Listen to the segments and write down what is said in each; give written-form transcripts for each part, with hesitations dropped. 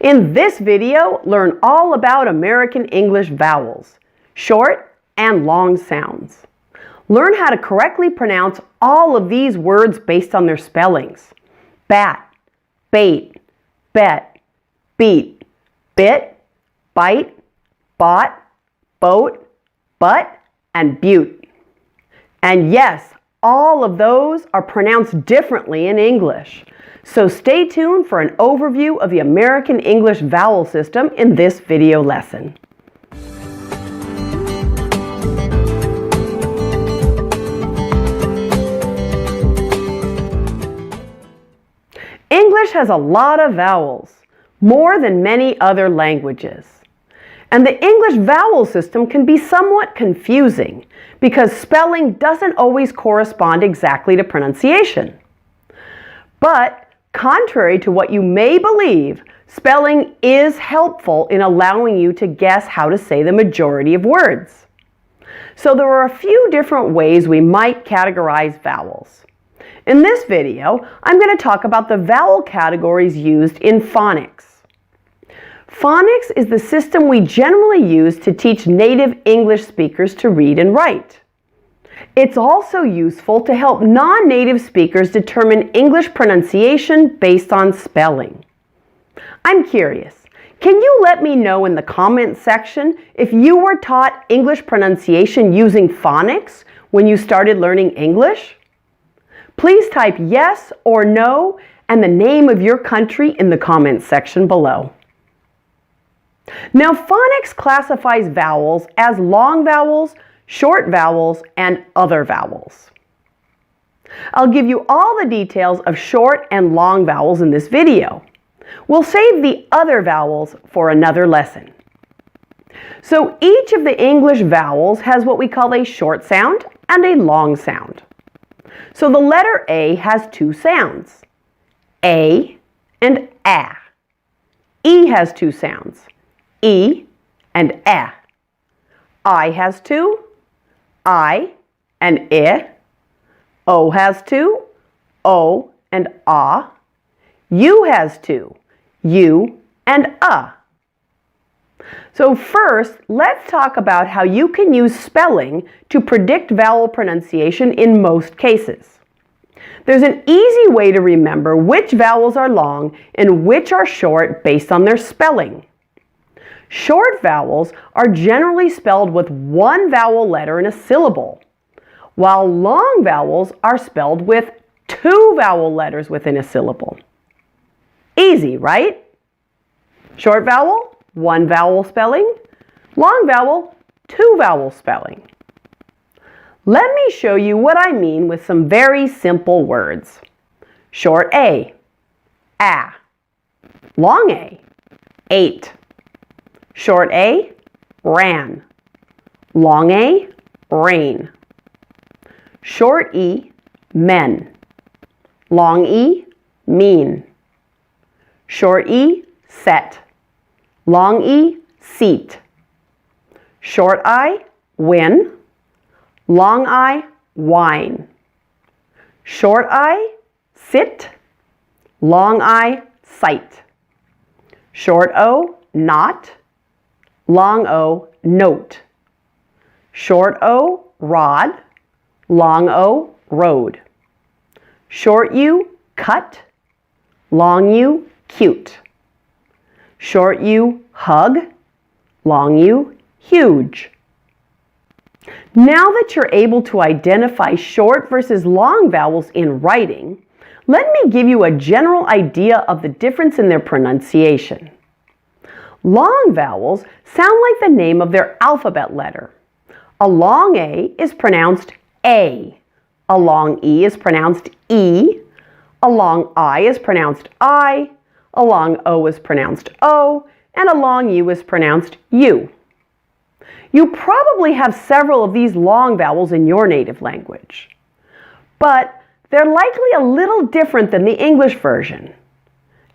In this video, learn all about American English vowels, short and long sounds. Learn how to correctly pronounce all of these words based on their spellings. Bat, bait, bet, beat, bit, bite, bought, boat, butt, and butte. And yes, all of those are pronounced differently in English. So stay tuned for an overview of the American English vowel system in this video lesson. English has a lot of vowels, more than many other languages. And the English vowel system can be somewhat confusing because spelling doesn't always correspond exactly to pronunciation. But contrary to what you may believe, spelling is helpful in allowing you to guess how to say the majority of words. So there are a few different ways we might categorize vowels. In this video, I'm going to talk about the vowel categories used in phonics. Phonics is the system we generally use to teach native English speakers to read and write. It's also useful to help non-native speakers determine English pronunciation based on spelling. I'm curious, can you let me know in the comments section if you were taught English pronunciation using phonics when you started learning English? Please type yes or no and the name of your country in the comments section below. Now, phonics classifies vowels as long vowels, short vowels, and other vowels. I'll give you all the details of short and long vowels in this video. We'll save the other vowels for another lesson. So each of the English vowels has what we call a short sound and a long sound. So the letter A has two sounds, A and A. E has two sounds, E and E. I has two, I and I. O has two, O and A. U has two, U and A. So first, let's talk about how you can use spelling to predict vowel pronunciation in most cases. There's an easy way to remember which vowels are long and which are short based on their spelling. Short vowels are generally spelled with one vowel letter in a syllable, while long vowels are spelled with two vowel letters within a syllable. Easy, right? Short vowel, one vowel spelling. Long vowel, two vowel spelling. Let me show you what I mean with some very simple words. Short A, a. Long A, ate. Short A, ran. Long A, rain. Short E, men. Long E, mean. Short E, set. Long E, seat. Short I, win. Long I, wine. Short I, sit. Long I, sight. Short O, not. Long O, note. Short O, rod. Long O, road. Short U, cut. Long U, cute. Short U, hug. Long U, huge. Now that you're able to identify short versus long vowels in writing, let me give you a general idea of the difference in their pronunciation. Long vowels sound like the name of their alphabet letter. A long A is pronounced A. A long E is pronounced E. A long I is pronounced I. A long O is pronounced O. And a long U is pronounced U. You probably have several of these long vowels in your native language. But they're likely a little different than the English version.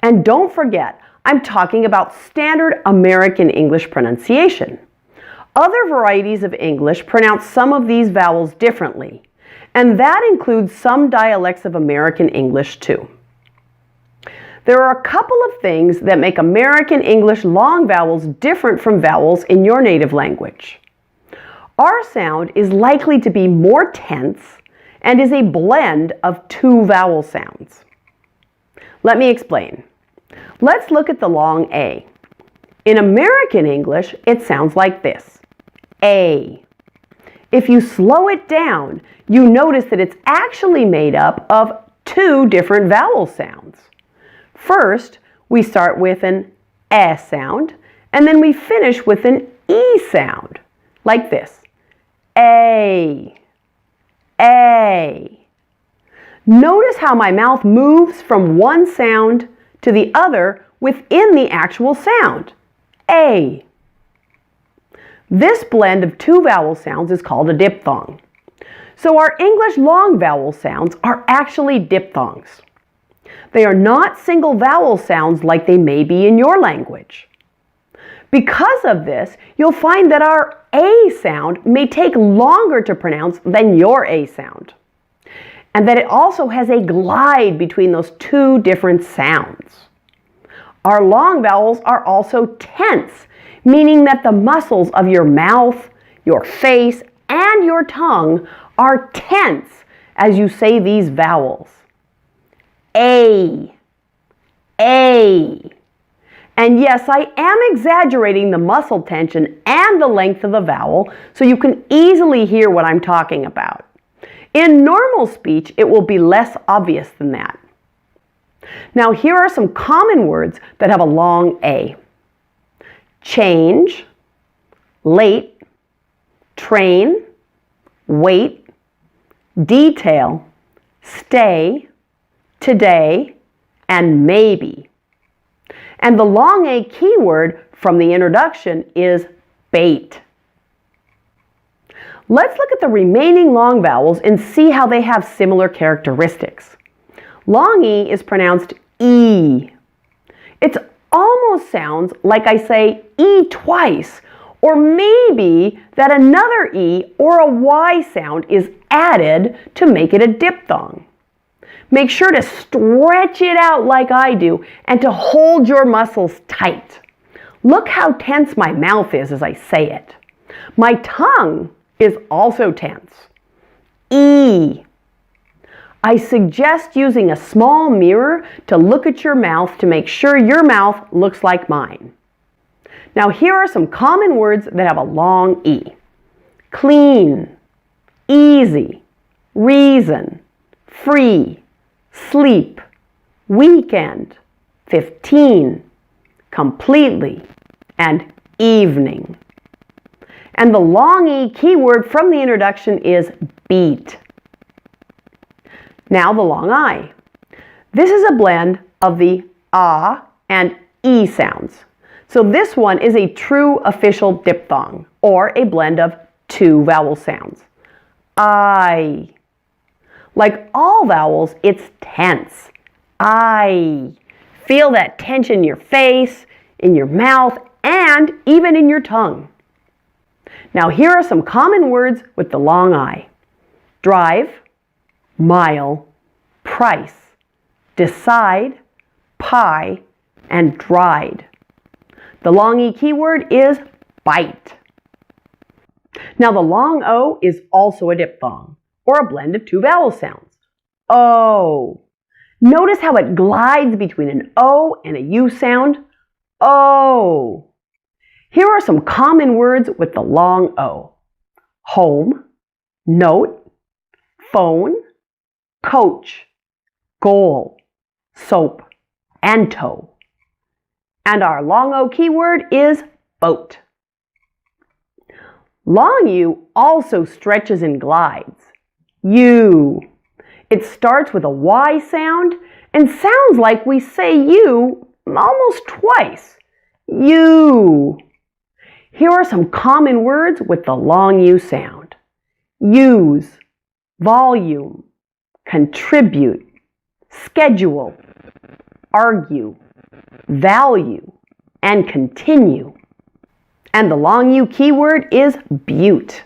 And don't forget, I'm talking about standard American English pronunciation. Other varieties of English pronounce some of these vowels differently, and that includes some dialects of American English too. There are a couple of things that make American English long vowels different from vowels in your native language. R sound is likely to be more tense and is a blend of two vowel sounds. Let me explain. Let's look at the long A. In American English, it sounds like this, A. If you slow it down, you notice that it's actually made up of two different vowel sounds. First, we start with an S sound, and then we finish with an E sound, like this, A. A. Notice how my mouth moves from one sound to the other within the actual sound, A. This blend of two vowel sounds is called a diphthong. So our English long vowel sounds are actually diphthongs. They are not single vowel sounds like they may be in your language. Because of this, you'll find that our A sound may take longer to pronounce than your A sound, and that it also has a glide between those two different sounds. Our long vowels are also tense, meaning that the muscles of your mouth, your face, and your tongue are tense as you say these vowels. A. A. And yes, I am exaggerating the muscle tension and the length of the vowel so you can easily hear what I'm talking about. In normal speech, it will be less obvious than that. Now, here are some common words that have a long A. Change, late, train, wait, detail, stay, today, and maybe. And the long A keyword from the introduction is bait. Let's look at the remaining long vowels and see how they have similar characteristics. Long E is pronounced E. It almost sounds like I say E twice, or maybe that another E or a Y sound is added to make it a diphthong. Make sure to stretch it out like I do and to hold your muscles tight. Look how tense my mouth is as I say it. My tongue is also tense. E. I suggest using a small mirror to look at your mouth to make sure your mouth looks like mine. Now here are some common words that have a long E. Clean, easy, reason, free, sleep, weekend, 15, completely, and evening. And the long E keyword from the introduction is beat. Now the long I. This is a blend of the ah and E sounds. So this one is a true official diphthong, or a blend of two vowel sounds. I. Like all vowels, it's tense. I. Feel that tension in your face, in your mouth, and even in your tongue. Now here are some common words with the long I. Drive, mile, price, decide, pie, and dried. The long E keyword is bite. Now the long O is also a diphthong, or a blend of two vowel sounds. O. Notice how it glides between an O and a U sound. O. Here are some common words with the long O. Home, note, phone, coach, goal, soap, and toe. And our long O keyword is boat. Long U also stretches and glides. U. It starts with a Y sound and sounds like we say you almost twice. U. Here are some common words with the long U sound. Use, volume, contribute, schedule, argue, value, and continue. And the long U keyword is butte.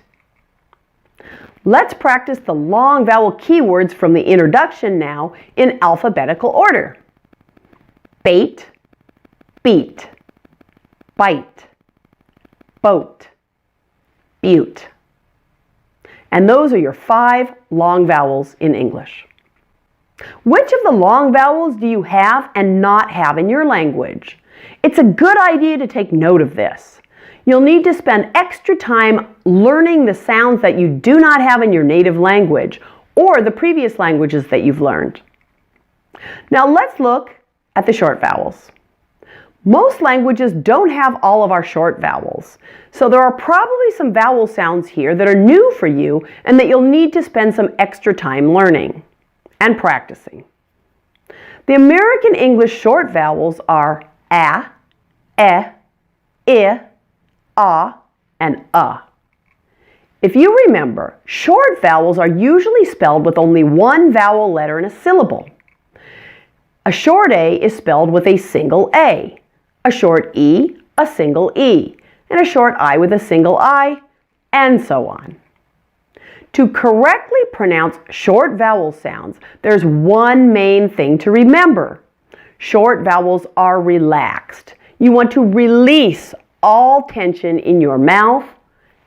Let's practice the long vowel keywords from the introduction now in alphabetical order. bait, beat, bite, boat, butte. And those are your 5 long vowels in English. Which of the long vowels do you have and not have in your language? It's a good idea to take note of this. You'll need to spend extra time learning the sounds that you do not have in your native language or the previous languages that you've learned. Now let's look at the short vowels. Most languages don't have all of our short vowels, so there are probably some vowel sounds here that are new for you and that you'll need to spend some extra time learning and practicing. The American English short vowels are a, I, and If you remember, short vowels are usually spelled with only one vowel letter in a syllable. A short A is spelled with a single A, a short E, a single E, and a short I with a single I, and so on. To correctly pronounce short vowel sounds, there's one main thing to remember. Short vowels are relaxed. You want to release all tension in your mouth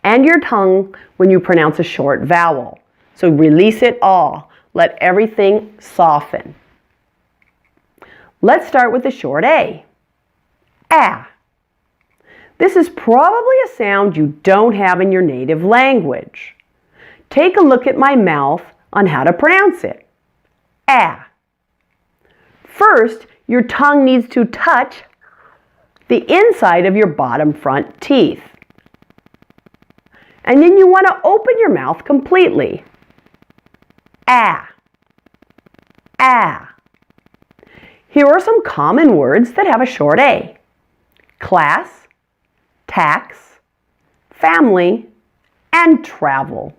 and your tongue when you pronounce a short vowel. So release it all. Let everything soften. Let's start with the short A. A. This is probably a sound you don't have in your native language. Take a look at my mouth on how to pronounce it. A. First, your tongue needs to touch the inside of your bottom front teeth. And then you want to open your mouth completely. A. A. Here are some common words that have a short A. Class, tax, family, and travel.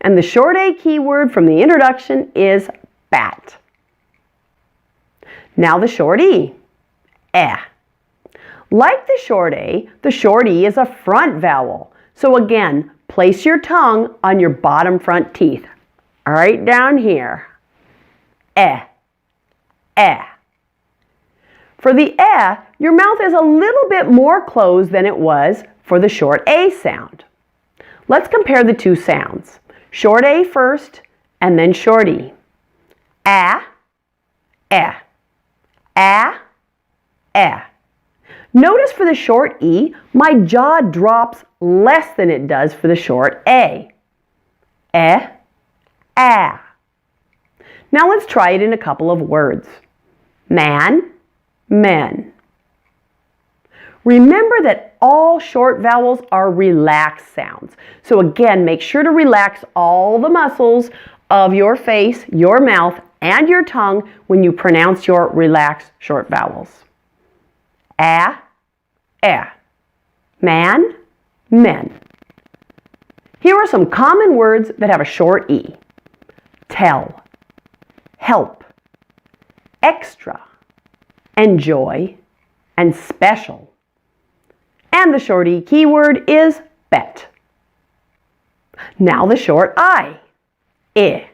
And the short A keyword from the introduction is bat. Now the short E. Eh. Like the short A, the short E is a front vowel. So again, place your tongue on your bottom front teeth, right down here. Eh. Eh. For the eh, your mouth is a little bit more closed than it was for the short A sound. Let's compare the two sounds. Short A first, and then short E. Ah, eh. Ah, eh. Notice for the short E, my jaw drops less than it does for the short A. Eh, ah. Now let's try it in a couple of words. Man, men. Remember that all short vowels are relaxed sounds. So again, make sure to relax all the muscles of your face, your mouth, and your tongue when you pronounce your relaxed short vowels. Ah, eh. Man, men. Here are some common words that have a short E. Tell, help, extra, enjoy, and special. And the short E keyword is bet. Now the short I. I.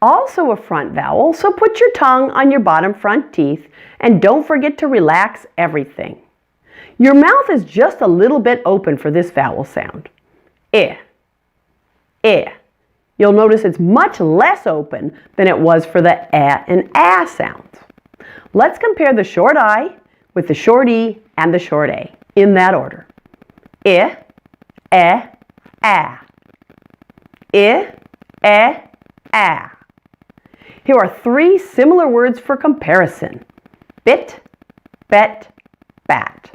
Also a front vowel, so put your tongue on your bottom front teeth and don't forget to relax everything. Your mouth is just a little bit open for this vowel sound. I. I. You'll notice it's much less open than it was for the eh and ah sounds. Let's compare the short I with the short E and the short A in that order. I, eh, ah. I, eh, ah. Here are 3 similar words for comparison. Bit, bet, bat.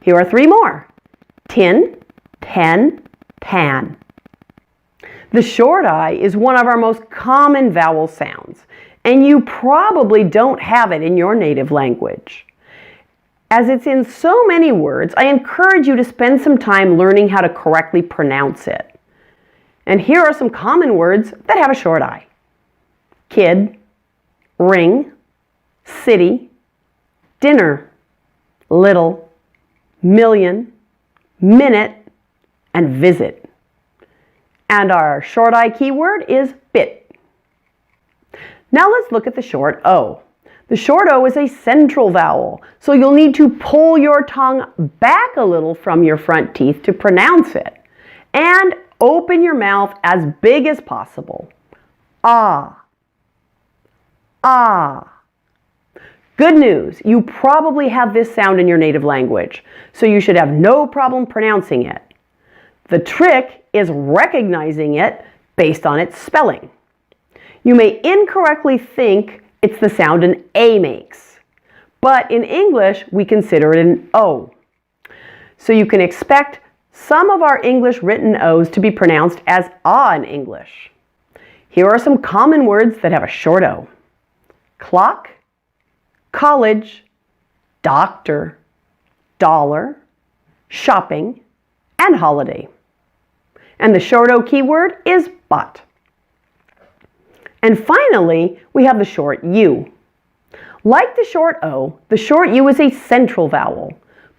Here are 3 more. Tin, ten, tan. The short I is one of our most common vowel sounds, and you probably don't have it in your native language. As it's in so many words, I encourage you to spend some time learning how to correctly pronounce it. And here are some common words that have a short I. Kid, ring, city, dinner, little, million, minute, and visit. And our short I keyword is bit. Now let's look at the short O. The short O is a central vowel, so you'll need to pull your tongue back a little from your front teeth to pronounce it. And open your mouth as big as possible. Ah. Ah. Good news, you probably have this sound in your native language, so you should have no problem pronouncing it. The trick is recognizing it based on its spelling. You may incorrectly think it's the sound an A makes, but in English we consider it an O. So you can expect some of our English written O's to be pronounced as ah in English. Here are some common words that have a short O. Clock, college, doctor, dollar, shopping, and holiday. And the short O keyword is but. And finally, we have the short U. Like the short O, the short U is a central vowel.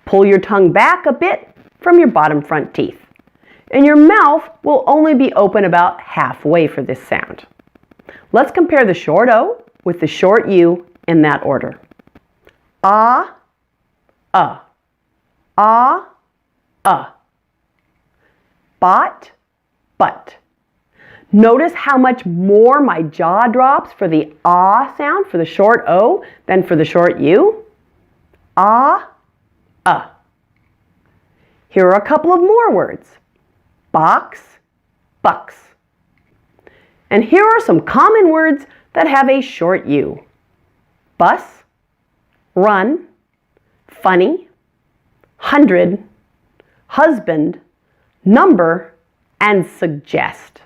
Pull your tongue back a bit from your bottom front teeth. And your mouth will only be open about halfway for this sound. Let's compare the short O with the short U in that order. Ah, ah, bot, but. Notice how much more my jaw drops for the ah sound for the short O than for the short U. Ah, Here are a couple of more words. Box, bucks. And here are some common words that have a short U. Bus, run, funny, 100, husband, number, and suggest.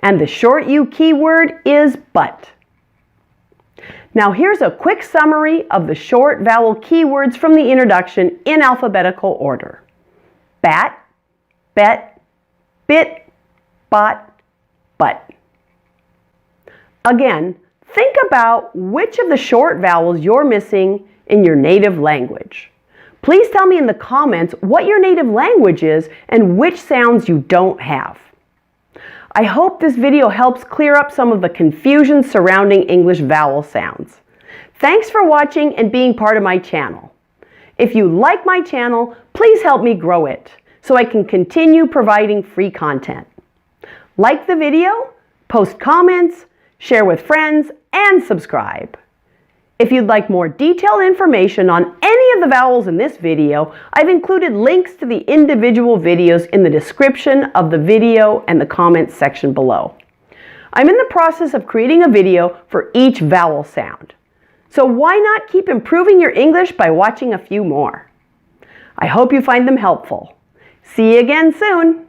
And the short U keyword is but. Now here's a quick summary of the short vowel keywords from the introduction in alphabetical order. Bat, bet, bit, bot, but. Again, think about which of the short vowels you're missing in your native language. Please tell me in the comments what your native language is and which sounds you don't have. I hope this video helps clear up some of the confusion surrounding English vowel sounds. Thanks for watching and being part of my channel. If you like my channel, please help me grow it so I can continue providing free content. Like the video, post comments, share with friends, and subscribe. If you'd like more detailed information on any of the vowels in this video, I've included links to the individual videos in the description of the video and the comments section below. I'm in the process of creating a video for each vowel sound. So why not keep improving your English by watching a few more? I hope you find them helpful. See you again soon!